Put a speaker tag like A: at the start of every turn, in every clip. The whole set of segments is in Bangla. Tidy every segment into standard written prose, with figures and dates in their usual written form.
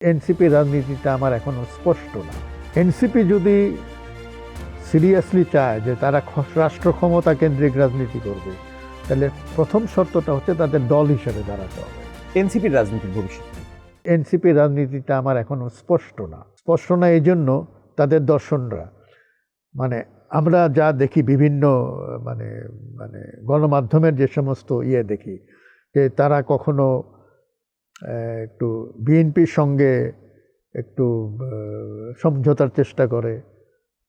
A: এনসিপি রাজনীতিটা আমার এখনো স্পষ্ট না। এনসিপি যদি সিরিয়াসলি চায় যে তারা রাষ্ট্র ক্ষমতা কেন্দ্রিক রাজনীতি করবে, তাহলে প্রথম শর্তটা হচ্ছে তাদের দল হিসেবে দাঁড়াতে হবে।
B: এনসিপির রাজনীতির ভবিষ্যৎ
A: এনসিপি রাজনীতিটা আমার এখনো স্পষ্ট না এই জন্য তাদের দর্শনরা, মানে আমরা যা দেখি বিভিন্ন মানে মানে গণমাধ্যমের যে সমস্ত দেখি যে তারা কখনো একটু বিএনপির সঙ্গে একটু সমঝোতার চেষ্টা করে,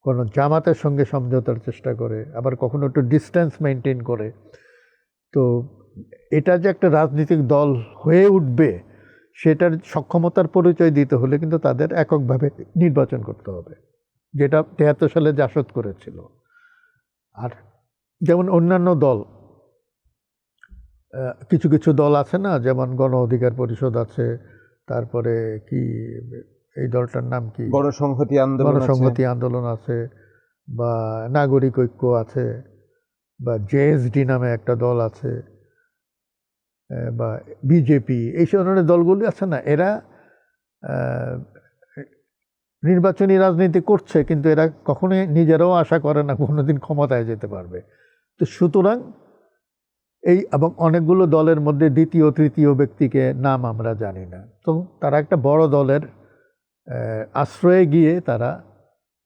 A: কোনো জামাতের সঙ্গে সমঝোতার চেষ্টা করে, আবার কখনো একটু ডিস্টেন্স মেনটেন করে। তো এটা যে একটা রাজনৈতিক দল হয়ে উঠবে সেটার সক্ষমতার পরিচয় দিতে হলে কিন্তু তাদের এককভাবে নির্বাচন করতে হবে, যেটা ৭৩ সালে জাসদ করেছিল। আর যেমন অন্যান্য দল, কিছু কিছু দল আছে না, যেমন গণ অধিকার পরিষদ আছে, তারপরে কি এই দলটার নাম কি, গণসংহতি আন্দোলন আছে, বা নাগরিক ঐক্য আছে, বা জেএসডি নামে একটা দল আছে, বা বিজেপি, এই ধরনের দলগুলি আছে না, এরা নির্বাচনী রাজনীতি করছে, কিন্তু এরা কখনোই নিজেরাও আশা করে না কোনোদিন ক্ষমতায় যেতে পারবে। তো সুতরাং এবং অনেকগুলো দলের মধ্যে দ্বিতীয় তৃতীয় ব্যক্তিকে নাম আমরা জানি না। তো তারা একটা বড় দলের আশ্রয়ে গিয়ে তারা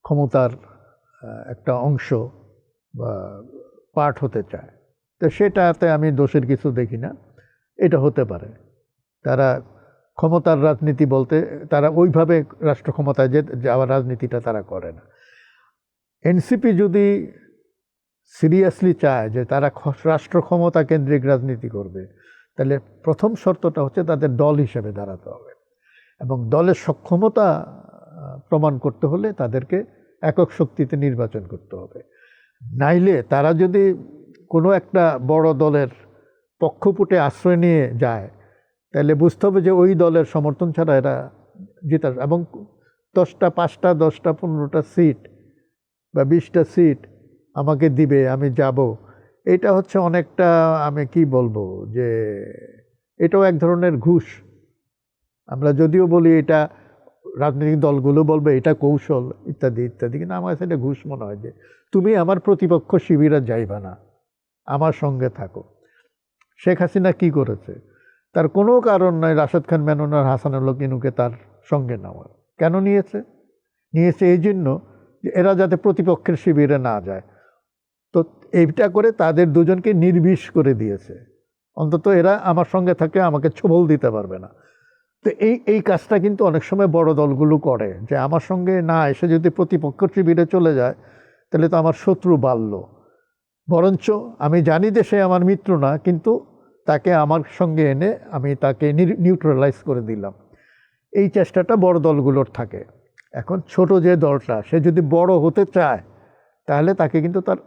A: ক্ষমতার একটা অংশ বা পার্ট হতে চায়। তো সেটাতে আমি দোষের কিছু দেখি না। এটা হতে পারে তারা ক্ষমতার রাজনীতি বলতে তারা ওইভাবে রাষ্ট্র ক্ষমতায় যাওয়ার রাজনীতিটা তারা করে না। এনসিপি যদি সিরিয়াসলি চায় যে তারা রাষ্ট্র ক্ষমতা কেন্দ্রিক রাজনীতি করবে, তাহলে প্রথম শর্তটা হচ্ছে তাদের দল হিসেবে দাঁড়াতে হবে, এবং দলের সক্ষমতা প্রমাণ করতে হলে তাদেরকে একক শক্তিতে নির্বাচন করতে হবে। নাইলে তারা যদি কোনো একটা বড় দলের পক্ষপুটে আশ্রয় নিয়ে যায়, তাহলে বুঝতে হবে যে ওই দলের সমর্থন ছাড়া এরা জিতে, এবং 10টা 5টা 10টা 15টা সিট বা 20টা সিট আমাকে দিবে, আমি যাব, এটা হচ্ছে অনেকটা, আমি কি বলবো, যে এটাও এক ধরনের ঘুষ। আমরা যদিও বলি এটা রাজনৈতিক দলগুলো বলবে এটা কৌশল ইত্যাদি ইত্যাদি, কিন্তু আমার সেটা ঘুষ মনে হয়। যে তুমি আমার প্রতিপক্ষ শিবিরে যাইবা না, আমার সঙ্গে থাকো। শেখ হাসিনা কি করেছে? তার কোনো কারণ নয় রাশেদ খান মেনন আর হাসানুল্লাহ কিনুকে তার সঙ্গে নেওয়ার। কেন নিয়েছে এই জন্য যে এরা যাতে প্রতিপক্ষের শিবিরে না যায়। তো এইটা করে তাদের দুজনকে নির্বিষ করে দিয়েছে, অন্তত এরা আমার সঙ্গে থাকলে আমাকে ছোবল দিতে পারবে না। তো এই কাজটা কিন্তু অনেক সময় বড় দলগুলো করে, যে আমার সঙ্গে না এসে যদি প্রতিপক্ষ শিবিরে চলে যায়, তাহলে তো আমার শত্রু বাড়ল। বরঞ্চ আমি জানি যে সে আমার মিত্র না, কিন্তু তাকে আমার সঙ্গে এনে আমি তাকে নিউট্রালাইজ করে দিলাম। এই চেষ্টাটা বড় দলগুলোর থাকে। এখন ছোট যে দলটা, সে যদি বড় হতে চায়, তাহলে তাকে কিন্তু তার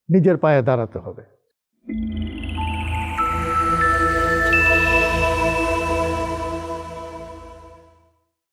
A: নিজের পায়ে দাঁড়াতে হবে।